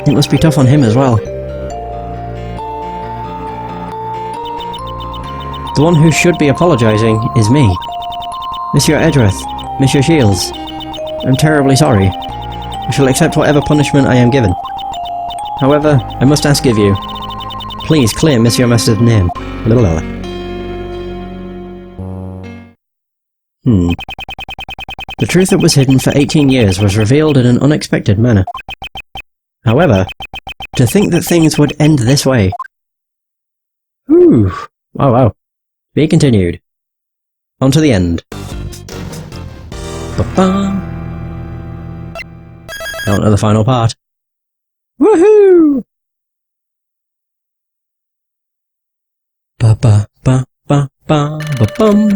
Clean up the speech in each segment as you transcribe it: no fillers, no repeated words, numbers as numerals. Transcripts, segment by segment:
It must be tough on him as well. The one who should be apologising is me. Monsieur Edgeworth, Monsieur Shields, I'm terribly sorry. I shall accept whatever punishment I am given. However, I must ask of you, please clear Monsieur Master's name. The truth that was hidden for 18 years was revealed in an unexpected manner. However, to think that things would end this way. Whew. Wow. Be continued. On to the end. Ba-ba. On to the final part. Woohoo! Ba-ba-ba-ba-ba-ba-bum.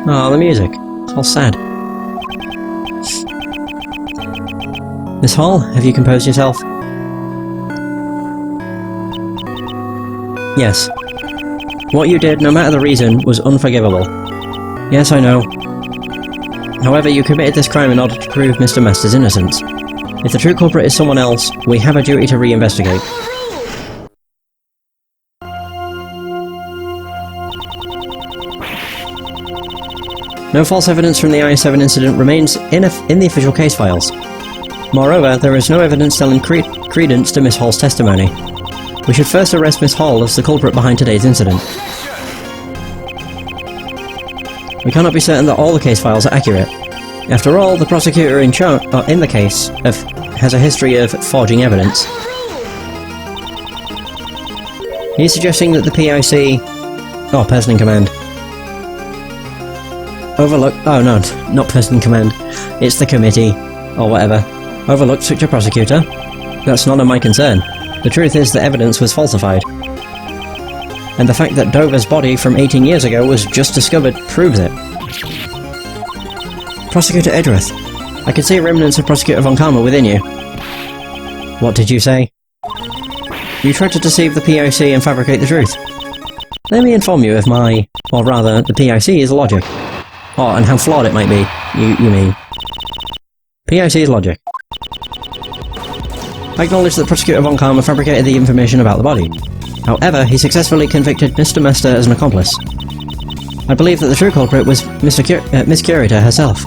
Oh, the music. It's all sad. Miss Hall, have you composed yourself? Yes. What you did, no matter the reason, was unforgivable. Yes, I know. However, you committed this crime in order to prove Mr. Master's innocence. If the true culprit is someone else, we have a duty to re-investigate. No false evidence from the I-7 incident remains in the official case files. Moreover, there is no evidence telling credence to Miss Hall's testimony. We should first arrest Miss Hall as the culprit behind today's incident. We cannot be certain that all the case files are accurate. After all, the prosecutor in the case has a history of forging evidence. He's suggesting that the PIC... person in command. Oh no, not person in command. It's the committee, or whatever. Overlooked such a prosecutor? That's none of my concern. The truth is that evidence was falsified. And the fact that Dover's body from 18 years ago was just discovered proves it. Prosecutor Edgeworth, I can see remnants of Prosecutor Von Karma within you. What did you say? You tried to deceive the PIC and fabricate the truth. Let me inform you of or rather, the PIC is logic. Oh, and how flawed it might be, you mean. PIC is logic. I acknowledge that Prosecutor Von Karma fabricated the information about the body. However, he successfully convicted Mr. Master as an accomplice. I believe that the true culprit was Miss Curator herself.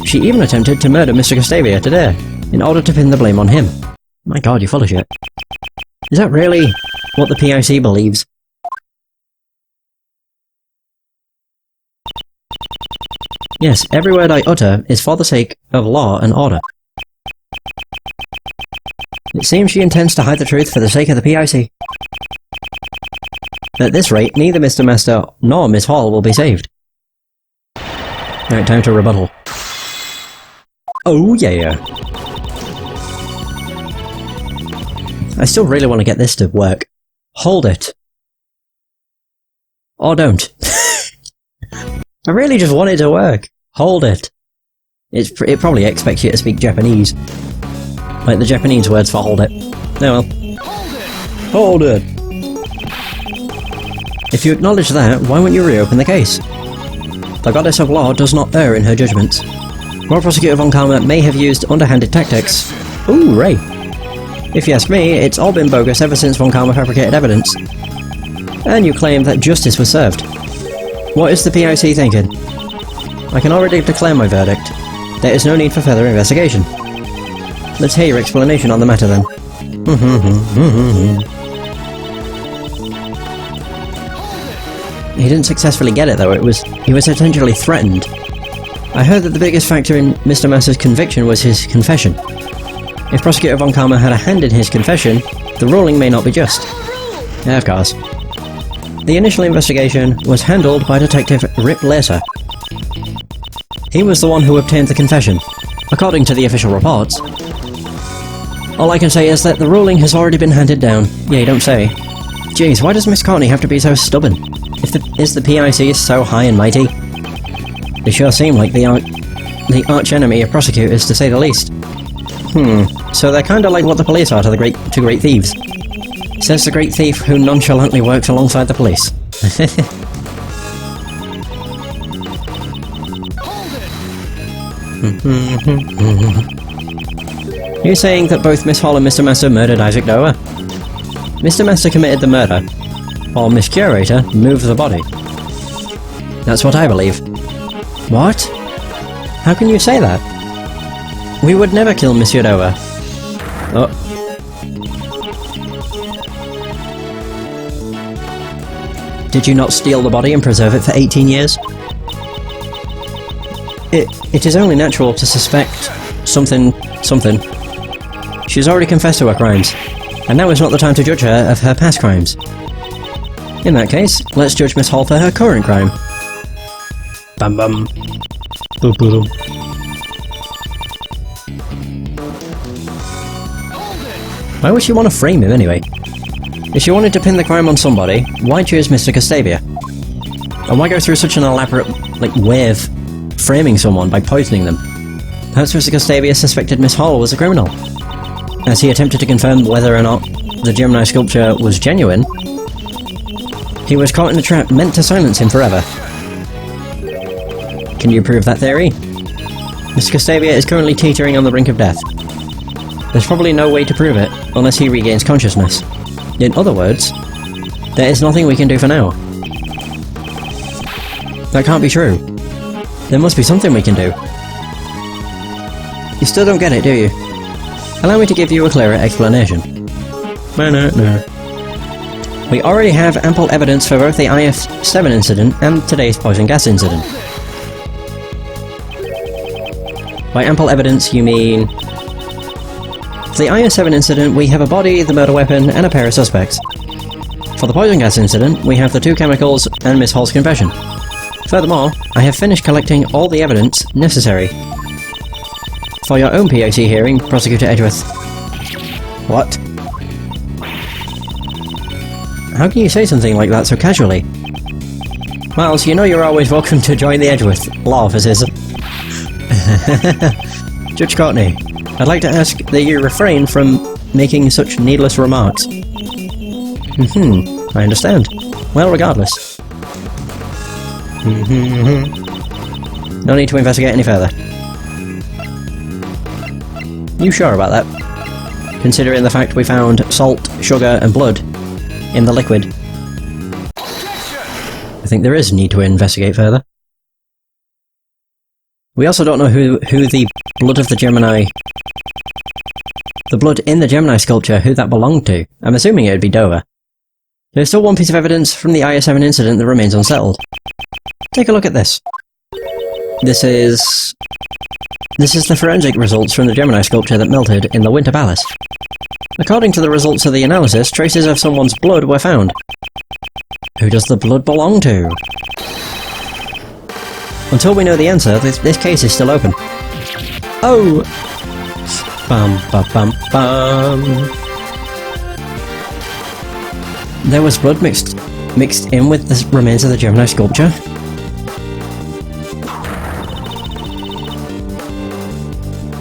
She even attempted to murder Mr. Gustavia today, in order to pin the blame on him. My god, you're full of shit. Is that really what the PIC believes? Yes, every word I utter is for the sake of law and order. It seems she intends to hide the truth for the sake of the PIC. At this rate, neither Mr. Master nor Miss Hall will be saved. Right, time to rebuttal. Oh yeah! I still really want to get this to work. Hold it. Or don't. I really just want it to work. Hold it. It probably expects you to speak Japanese. Like the Japanese words for hold it. Oh well. Hold it! If you acknowledge that, why won't you reopen the case? The Goddess of Law does not err in her judgments. While Prosecutor Von Karma may have used underhanded tactics... Ooh, Ray! If you ask me, it's all been bogus ever since Von Karma fabricated evidence. And you claim that justice was served. What is the PIC thinking? I can already declare my verdict. There is no need for further investigation. Let's hear your explanation on the matter then. He didn't successfully get it though, he was essentially threatened. I heard that the biggest factor in Mr. Master's conviction was his confession. If Prosecutor Von Karma had a hand in his confession, the ruling may not be just. Yeah, of course. The initial investigation was handled by Detective Rip Later. He was the one who obtained the confession, according to the official reports. All I can say is that the ruling has already been handed down. Yeah, you don't say. Jeez, why does Miss Courtney have to be so stubborn? Is the PIC so high and mighty? They sure seem like the arch-enemy of prosecutors, to say the least. So they're kinda like what the police are to great thieves. Says the great thief who nonchalantly works alongside the police. You're saying that both Miss Hall and Mr. Master murdered Isaac Dover? Mr. Master committed the murder, while Miss Curator moved the body. That's what I believe. What? How can you say that? We would never kill Monsieur Dover. Oh. Did you not steal the body and preserve it for 18 years? It is only natural to suspect something. She's already confessed to her crimes, and now is not the time to judge her of her past crimes. In that case, let's judge Miss Hall for her current crime. Bum bum. Boop boop. Why would she want to frame him anyway? If she wanted to pin the crime on somebody, why choose Mr. Gustavia? And why go through such an elaborate, way of framing someone by poisoning them? Perhaps Mr. Gustavia suspected Miss Hall was a criminal. As he attempted to confirm whether or not the Gemini sculpture was genuine, he was caught in a trap meant to silence him forever. Can you prove that theory? Mr. Gustavia is currently teetering on the brink of death. There's probably no way to prove it, unless he regains consciousness. In other words, there is nothing we can do for now. That can't be true. There must be something we can do. You still don't get it, do you? Allow me to give you a clearer explanation. No. We already have ample evidence for both the IF-7 incident and today's poison gas incident. By ample evidence, you mean... For the IS-7 incident, we have a body, the murder weapon, and a pair of suspects. For the poison gas incident, we have the 2 chemicals and Miss Hall's confession. Furthermore, I have finished collecting all the evidence necessary. For your own POC hearing, Prosecutor Edgeworth. What? How can you say something like that so casually? Miles, you know you're always welcome to join the Edgeworth law offices. Judge Courtney, I'd like to ask that you refrain from making such needless remarks. I understand. Well, regardless. No need to investigate any further. You sure about that? Considering the fact we found salt, sugar, and blood in the liquid. I think there is need to investigate further. We also don't know who the blood of the Gemini... The blood in the Gemini sculpture, who that belonged to. I'm assuming it would be Dover. There's still one piece of evidence from the IS-7 incident that remains unsettled. Take a look at this. This is the forensic results from the Gemini sculpture that melted in the Winter Palace. According to the results of the analysis, traces of someone's blood were found. Who does the blood belong to? Until we know the answer, this case is still open. Oh! Bum bum bum bum. There was blood mixed in with the remains of the Gemini sculpture?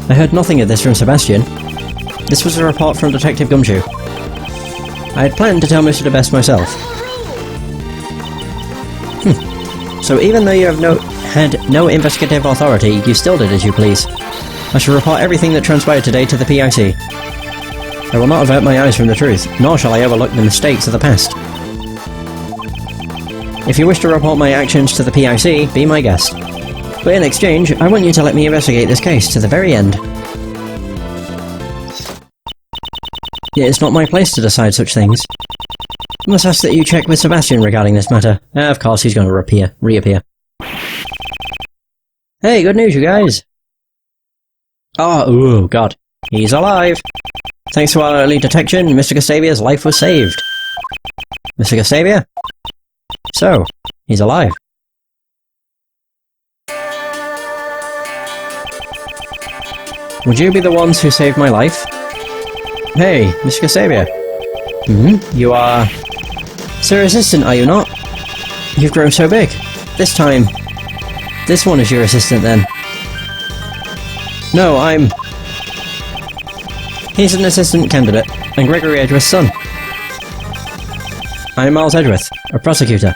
I heard nothing of this from Sebastian. This was a report from Detective Gumshoe. I had planned to tell Mr. de Best myself. So even though you have had no investigative authority, you still did as you please. I shall report everything that transpired today to the PIC. I will not avert my eyes from the truth, nor shall I overlook the mistakes of the past. If you wish to report my actions to the PIC, be my guest. But in exchange, I want you to let me investigate this case to the very end. It is not my place to decide such things. I must ask that you check with Sebastian regarding this matter. Of course he's going to reappear. Hey, good news, you guys! Oh, God. He's alive! Thanks to our early detection, Mr. Gustavia's life was saved. Mr. Gustavia? So, he's alive. Would you be the ones who saved my life? Hey, Mr. Gustavia. You are... Sir Assistant, are you not? You've grown so big. This time... This one is your assistant, then. No, He's an assistant candidate, and Gregory Edgeworth's son. I'm Miles Edgeworth, a prosecutor.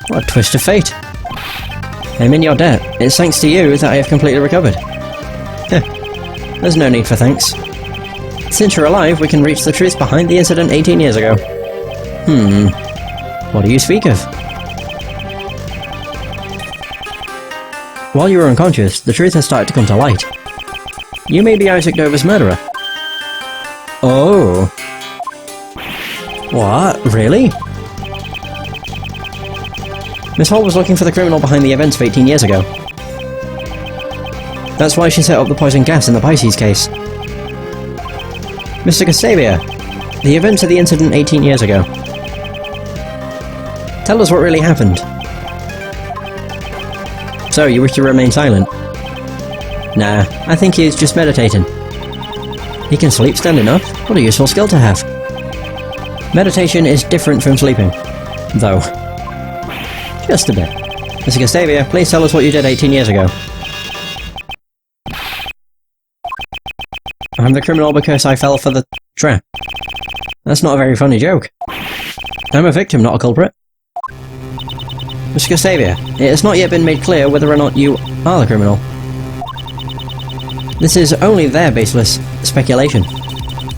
What a twist of fate. I'm in your debt. It's thanks to you that I have completely recovered. Heh. There's no need for thanks. Since you're alive, we can reach the truth behind the incident 18 years ago. What do you speak of? While you were unconscious, the truth has started to come to light. You may be Isaac Dover's murderer. Oh. What? Really? Miss Hall was looking for the criminal behind the events of 18 years ago. That's why she set up the poison gas in the Pisces case. Mr. Gustavia, the events of the incident 18 years ago. Tell us what really happened. So, you wish to remain silent? Nah, I think he is just meditating. He can sleep standing up? What a useful skill to have. Meditation is different from sleeping. Though. Just a bit. Mr. Gustavia, please tell us what you did 18 years ago. I'm the criminal because I fell for the trap. That's not a very funny joke. I'm a victim, not a culprit. Mr. Gustavia, it has not yet been made clear whether or not you are the criminal. This is only their baseless speculation.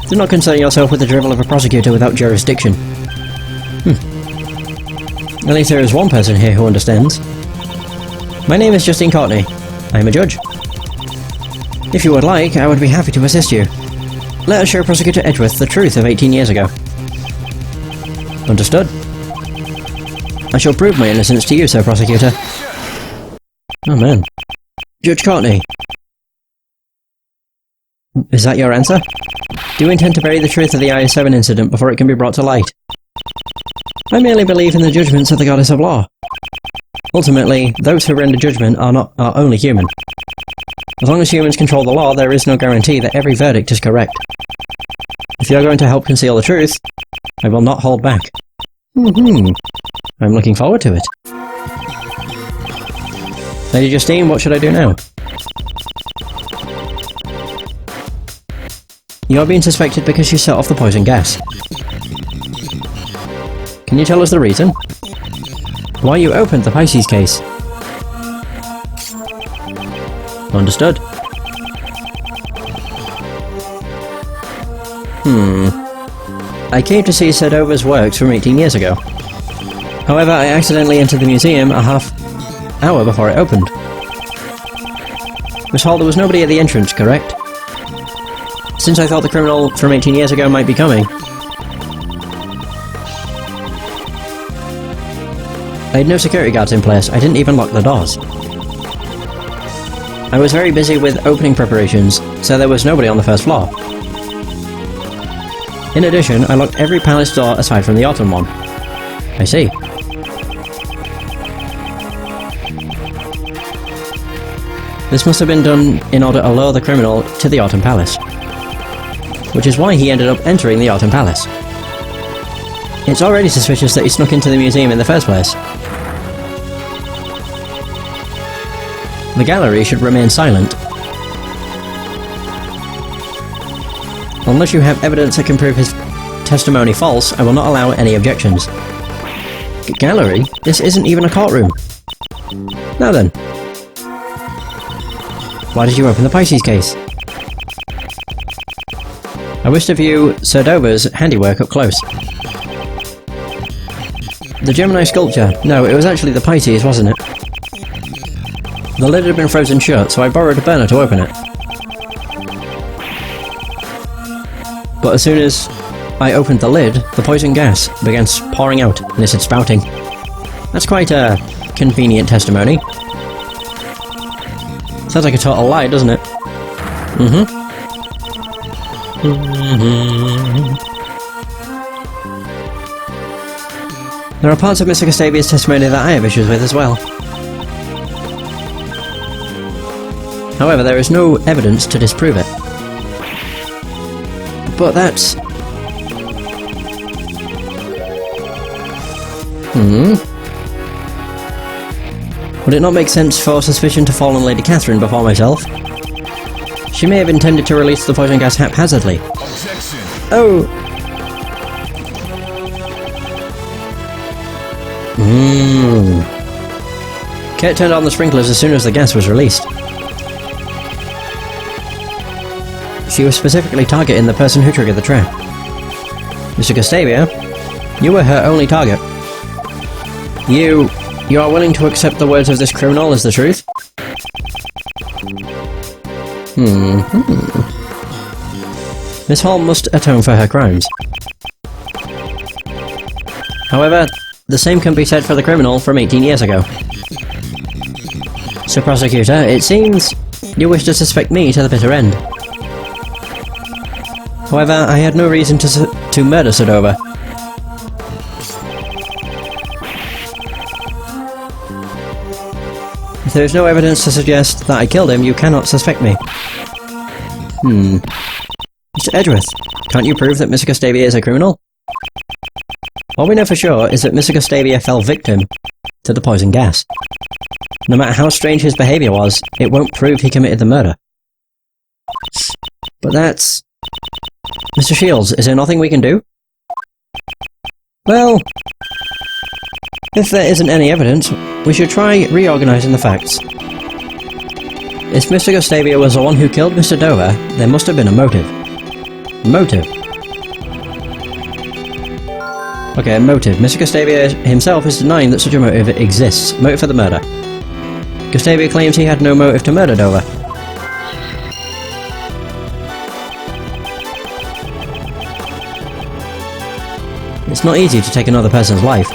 Do not concern yourself with the drivel of a prosecutor without jurisdiction. At least there is one person here who understands. My name is Justine Courtney. I am a judge. If you would like, I would be happy to assist you. Let us show Prosecutor Edgeworth the truth of 18 years ago. Understood. I shall prove my innocence to you, Sir Prosecutor. Oh man. Judge Courtney. Is that your answer? Do you intend to bury the truth of the IS-7 incident before it can be brought to light? I merely believe in the judgments of the goddess of law. Ultimately, those who render judgment are only human. As long as humans control the law, there is no guarantee that every verdict is correct. If you are going to help conceal the truth, I will not hold back. I'm looking forward to it. Lady Justine, what should I do now? You are being suspected because you set off the poison gas. Can you tell us the reason? Why you opened the Pisces case? Understood. I came to see Sir Dover's works from 18 years ago. However, I accidentally entered the museum a half hour before it opened. Miss Hall, there was nobody at the entrance, correct? Since I thought the criminal from 18 years ago might be coming. I had no security guards in place, I didn't even lock the doors. I was very busy with opening preparations, so there was nobody on the first floor. In addition, I locked every palace door aside from the autumn one. I see. This must have been done in order to lure the criminal to the Autumn Palace. Which is why he ended up entering the Autumn Palace. It's already suspicious that he snuck into the museum in the first place. The gallery should remain silent. Unless you have evidence that can prove his testimony false, I will not allow any objections. Gallery? This isn't even a courtroom. Now then. Why did you open the Pisces case? I wish to view Sir Dover's handiwork up close. The Gemini sculpture. No, it was actually the Pisces, wasn't it? The lid had been frozen shut, so I borrowed a burner to open it. But as soon as I opened the lid, the poison gas began pouring out and it said spouting. That's quite a convenient testimony. Sounds like a total lie, doesn't it? There are parts of Mr. Gustavia's testimony that I have issues with as well. However, there is no evidence to disprove it. But that's... Would it not make sense for suspicion to fall on Lady Catherine before myself? She may have intended to release the poison gas haphazardly. Objection. Oh! Kate turned on the sprinklers as soon as the gas was released. She was specifically targeting the person who triggered the trap. Mr. Gustavia, you were her only target. You are willing to accept the words of this criminal as the truth? Miss Hall must atone for her crimes. However, the same can be said for the criminal from 18 years ago. So, Prosecutor, it seems you wish to suspect me to the bitter end. However, I had no reason to murder Sedova. If there is no evidence to suggest that I killed him, you cannot suspect me. Mr. Edgeworth, can't you prove that Mr. Gustavia is a criminal? All we know for sure is that Mr. Gustavia fell victim to the poison gas. No matter how strange his behaviour was, it won't prove he committed the murder. But that's... Mr. Shields, is there nothing we can do? Well... if there isn't any evidence, we should try reorganising the facts. If Mr. Gustavia was the one who killed Mr. Dover, there must have been a motive. Motive? Okay, a motive. Mr. Gustavia himself is denying that such a motive exists. Motive for the murder. Gustavia claims he had no motive to murder Dover. It's not easy to take another person's life.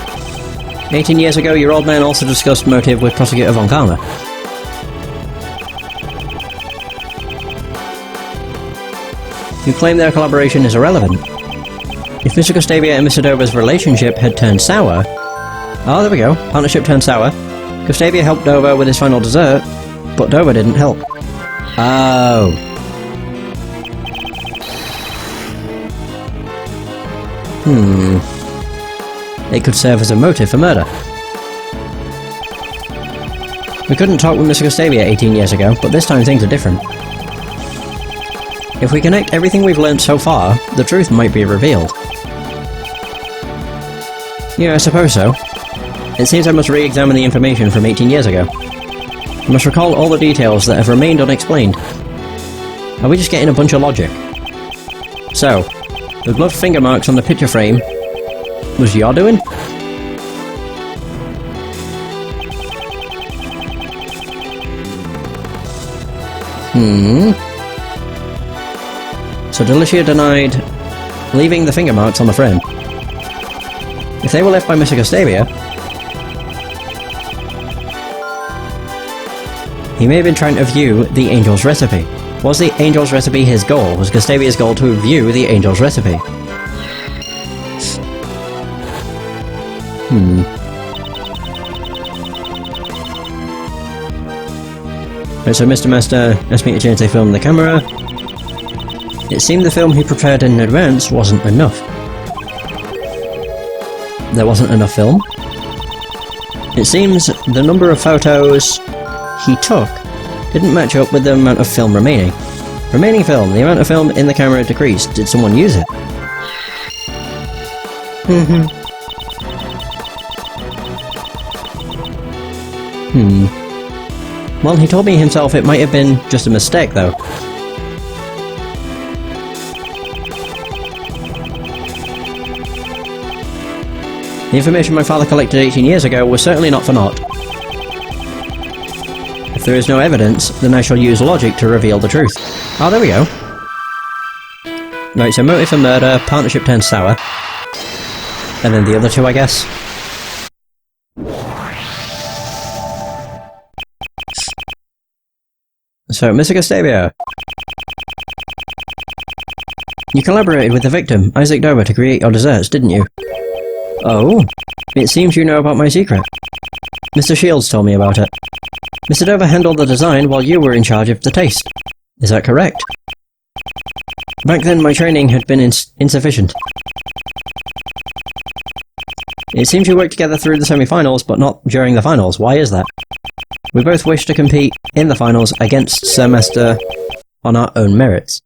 18 years ago, your old man also discussed motive with Prosecutor Von Karma. You claim their collaboration is irrelevant. If Mr. Gustavia and Mr. Dover's relationship had turned sour... Oh, there we go. Partnership turned sour. Gustavia helped Dover with his final dessert, but Dover didn't help. Oh. It could serve as a motive for murder. We couldn't talk with Mr. Gustavia 18 years ago, but this time things are different. If we connect everything we've learned so far, the truth might be revealed. Yeah, I suppose so. It seems I must re-examine the information from 18 years ago. I must recall all the details that have remained unexplained. Are we just getting a bunch of logic? So, the gloved finger marks on the picture frame was your doing? So Delicia denied leaving the finger marks on the frame. If they were left by Mr. Gustavia, he may have been trying to view the Angel's recipe. Was the Angel's recipe his goal? Was Gustavia's goal to view the Angel's recipe? Right, so Mr. Master asked me to change the film and the camera. It seemed the film he prepared in advance wasn't enough. There wasn't enough film? It seems the number of photos he took didn't match up with the amount of film remaining. Remaining film, the amount of film in the camera decreased. Did someone use it? Well, he told me himself it might have been just a mistake, though. The information my father collected 18 years ago was certainly not for naught. If there is no evidence, then I shall use logic to reveal the truth. Oh, there we go. Right, so motive for murder, partnership turned sour. And then the other two, I guess. So, Mr. Gustavia. You collaborated with the victim, Isaac Dover, to create your desserts, didn't you? Oh, it seems you know about my secret. Mr. Shields told me about it. Mr. Dover handled the design while you were in charge of the taste. Is that correct? Back then my training had been insufficient. It seems you worked together through the semi-finals, but not during the finals. Why is that? We both wish to compete in the finals against Sir Master on our own merits.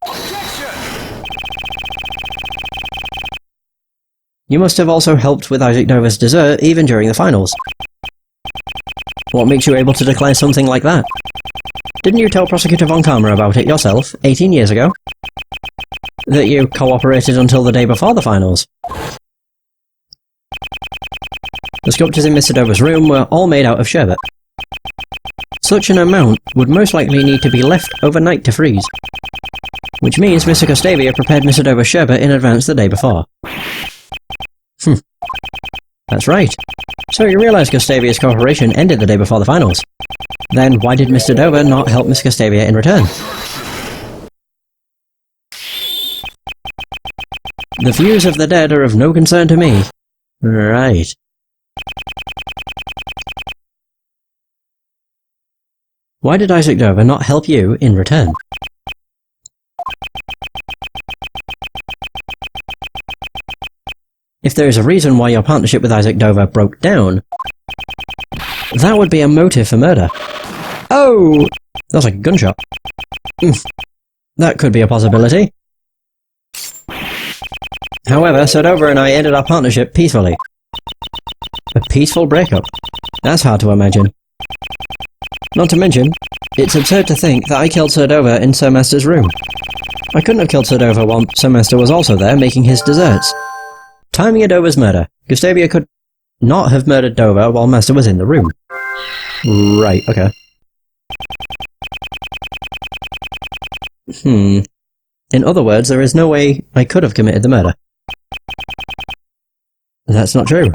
You must have also helped with Isaac Dover's dessert even during the finals. What makes you able to declare something like that? Didn't you tell Prosecutor Von Karma about it yourself, 18 years ago? That you cooperated until the day before the finals? The sculptures in Mr. Dover's room were all made out of sherbet. Such an amount would most likely need to be left overnight to freeze. Which means Mr. Gustavia prepared Mr. Dover's sherbet in advance the day before. That's right. So you realise Gustavia's cooperation ended the day before the finals. Then why did Mr. Dover not help Miss Gustavia in return? The views of the dead are of no concern to me. Right. Why did Isaac Dover not help you in return? If there is a reason why your partnership with Isaac Dover broke down, that would be a motive for murder. Oh! That was a gunshot. That could be a possibility. However, Sir Dover and I ended our partnership peacefully. A peaceful breakup? That's hard to imagine. Not to mention, it's absurd to think that I killed Sir Dover in Sir Master's room. I couldn't have killed Sir Dover while Sir Master was also there making his desserts. Timing of Dover's murder. Gustavia could not have murdered Dover while Master was in the room. Right, okay. In other words, there is no way I could have committed the murder. That's not true.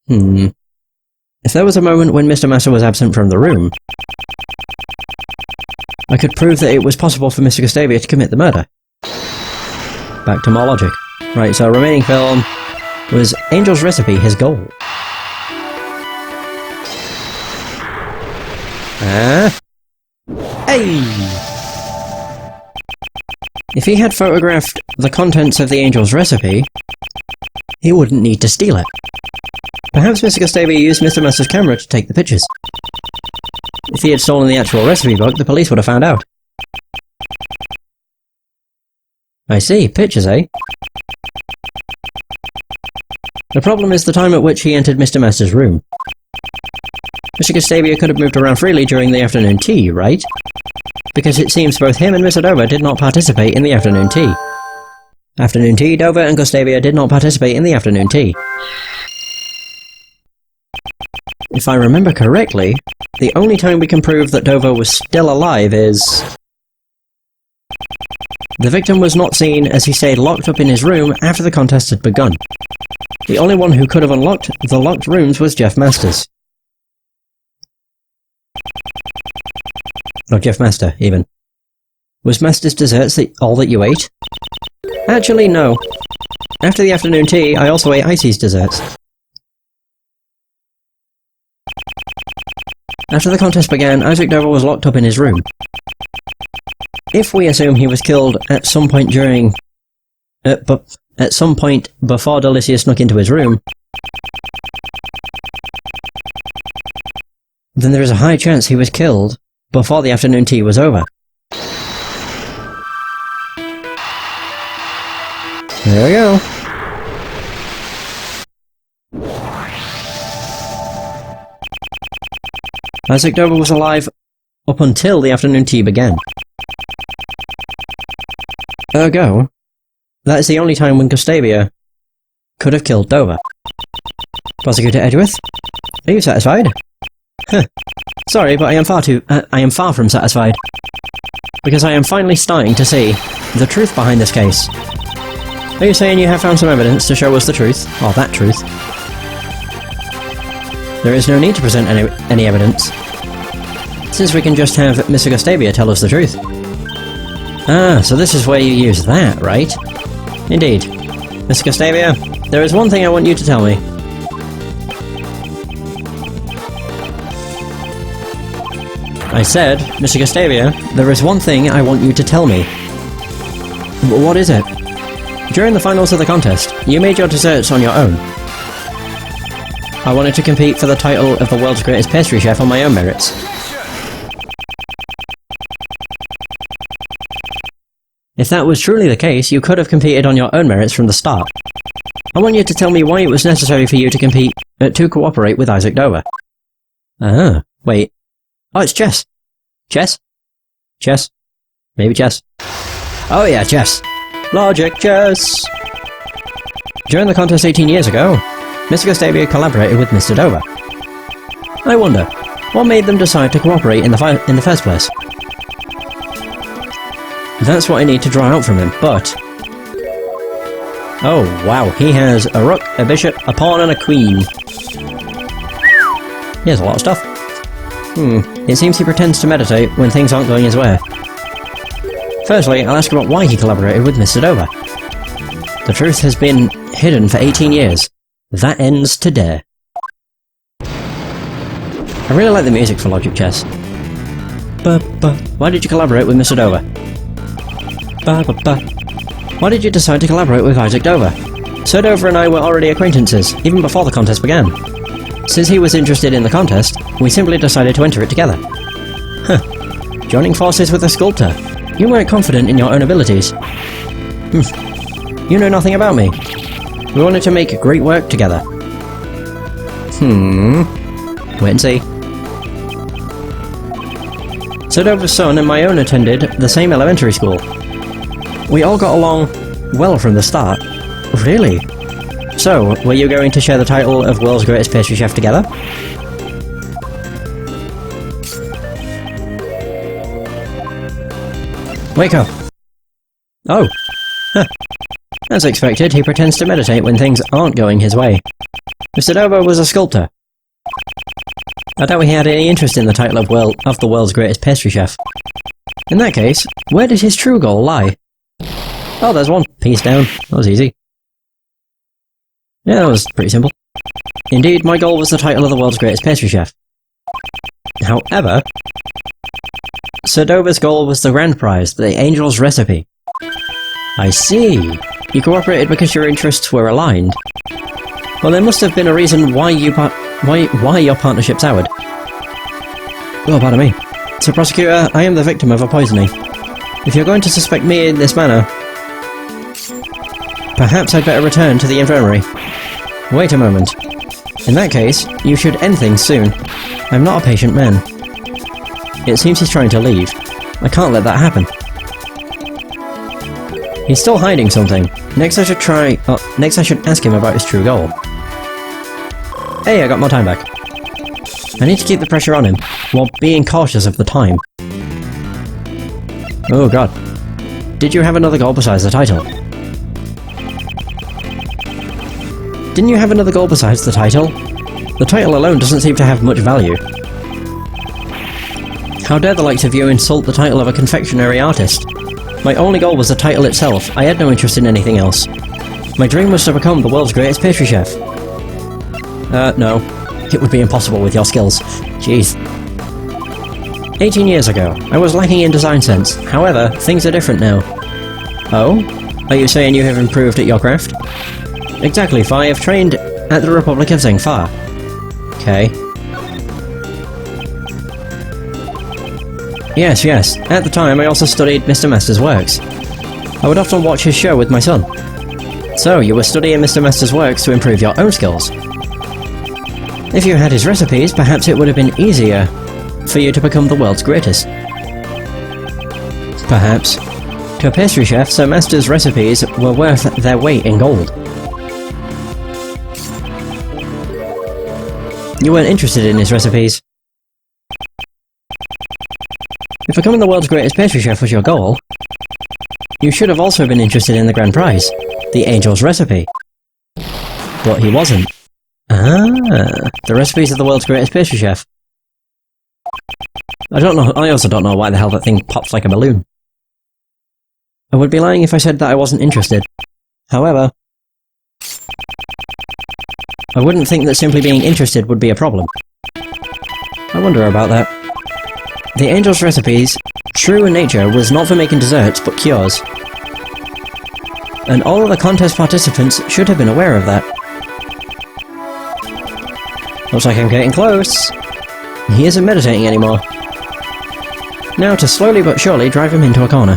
If there was a moment when Mr. Master was absent from the room, I could prove that it was possible for Mr. Gustavia to commit the murder. Back to more logic. Right, so remaining film was Angel's Recipe, his goal. Hey! If he had photographed the contents of the Angel's Recipe, he wouldn't need to steal it. Perhaps Mr. Gustavia used Mr. Master's camera to take the pictures. If he had stolen the actual recipe book, the police would have found out. I see, pictures, eh? The problem is the time at which he entered Mr. Master's room. Mr. Gustavia could have moved around freely during the afternoon tea, right? Because it seems both him and Mr. Dover did not participate in the afternoon tea. Afternoon tea, Dover and Gustavia did not participate in the afternoon tea. If I remember correctly, the only time we can prove that Dover was still alive is... the victim was not seen as he stayed locked up in his room after the contest had begun. The only one who could have unlocked the locked rooms was Jeff Masters. Or Jeff Master, even. Was Master's desserts all that you ate? Actually, no. After the afternoon tea, I also ate Icy's desserts. After the contest began, Isaac Dover was locked up in his room. If we assume he was killed at some point during... at some point before Delicia snuck into his room, then there is a high chance he was killed before the afternoon tea was over. There we go. Isaac Dover was alive up until the afternoon tea began. Ergo, that is the only time when Gustavia could have killed Dover. Prosecutor Edgeworth, are you satisfied? Sorry, but I am far from satisfied. Because I am finally starting to see the truth behind this case. Are you saying you have found some evidence to show us the truth? Or that truth? There is no need to present any evidence, since we can just have Mr. Gustavia tell us the truth. Ah, so this is where you use that, right? Indeed. Mr. Gustavia, there is one thing I want you to tell me. I said, Mr. Gustavia, there is one thing I want you to tell me. What is it? During the finals of the contest, you made your desserts on your own. I wanted to compete for the title of the world's greatest pastry chef on my own merits. If that was truly the case, you could have competed on your own merits from the start. I want you to tell me why it was necessary for you to cooperate with Isaac Dover. Ah, wait. Oh, it's chess. Chess? Chess? Maybe chess. Oh yeah, chess. Logic chess! During the contest 18 years ago, Mr. Gustavia collaborated with Mr. Dover. I wonder, what made them decide to cooperate in the first place? That's what I need to draw out from him, but... Oh, wow, he has a rook, a bishop, a pawn and a queen. He has a lot of stuff. It seems he pretends to meditate when things aren't going his way. Firstly, I'll ask about why he collaborated with Mr. Dover. The truth has been hidden for 18 years. That ends today. I really like the music for Logic Chess. Why did you collaborate with Mr. Dover? Why did you decide to collaborate with Isaac Dover? Sir Dover and I were already acquaintances, even before the contest began. Since he was interested in the contest, we simply decided to enter it together. Huh. Joining forces with a sculptor. You weren't confident in your own abilities. You know nothing about me. We wanted to make great work together. Wait and see. Sir Dover's son and my own attended the same elementary school. We all got along well from the start. Really? So, were you going to share the title of World's Greatest Pastry Chef together? Wake up! Oh! Huh. As expected, he pretends to meditate when things aren't going his way. Mr. Dover was a sculptor. I doubt he had any interest in the title of the World's Greatest Pastry Chef. In that case, where did his true goal lie? Oh, there's one. Piece down. That was easy. Yeah, that was pretty simple. Indeed, my goal was the title of the World's Greatest Pastry Chef. However, Sir Dover's goal was the grand prize, the Angel's Recipe. I see. You cooperated because your interests were aligned. Well, there must have been a reason why your partnership soured. Oh, pardon me. So, Prosecutor, I am the victim of a poisoning. If you're going to suspect me in this manner, perhaps I'd better return to the infirmary. Wait a moment. In that case, you should end things soon. I'm not a patient man. It seems he's trying to leave. I can't let that happen. He's still hiding something. Next I should ask him about his true goal. Hey, I got more time back. I need to keep the pressure on him, while being cautious of the time. Oh god. Did you have another goal besides the title? Didn't you have another goal besides the title? The title alone doesn't seem to have much value. How dare the likes of you insult the title of a confectionery artist? My only goal was the title itself. I had no interest in anything else. My dream was to become the world's greatest pastry chef. No. It would be impossible with your skills. Jeez. 18 years ago, I was lacking in design sense. However, things are different now. Oh? Are you saying you have improved at your craft? Exactly, for I have trained at the Republic of Zengfar. Okay. Yes. At the time, I also studied Mr. Master's works. I would often watch his show with my son. So, you were studying Mr. Master's works to improve your own skills. If you had his recipes, perhaps it would have been easier for you to become the world's greatest. Perhaps. To a pastry chef, Sir Master's recipes were worth their weight in gold. You weren't interested in his recipes. If becoming the world's greatest pastry chef was your goal, you should have also been interested in the grand prize, the Angel's Recipe. But he wasn't. Ah, the recipes of the world's greatest pastry chef. I also don't know why the hell that thing pops like a balloon. I would be lying if I said that I wasn't interested. However, I wouldn't think that simply being interested would be a problem. I wonder about that. The Angel's Recipe's true nature was not for making desserts, but cures. And all of the contest participants should have been aware of that. Looks like I'm getting close. He isn't meditating anymore. Now to slowly but surely drive him into a corner.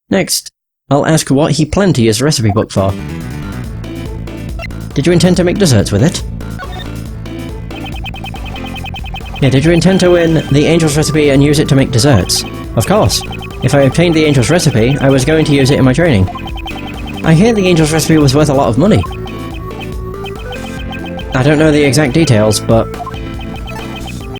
Next, I'll ask what he planned to use the recipe book for. Did you intend to make desserts with it? Yeah, did you intend to win the Angel's recipe and use it to make desserts? Of course. If I obtained the Angel's recipe, I was going to use it in my training. I hear the Angel's recipe was worth a lot of money. I don't know the exact details, but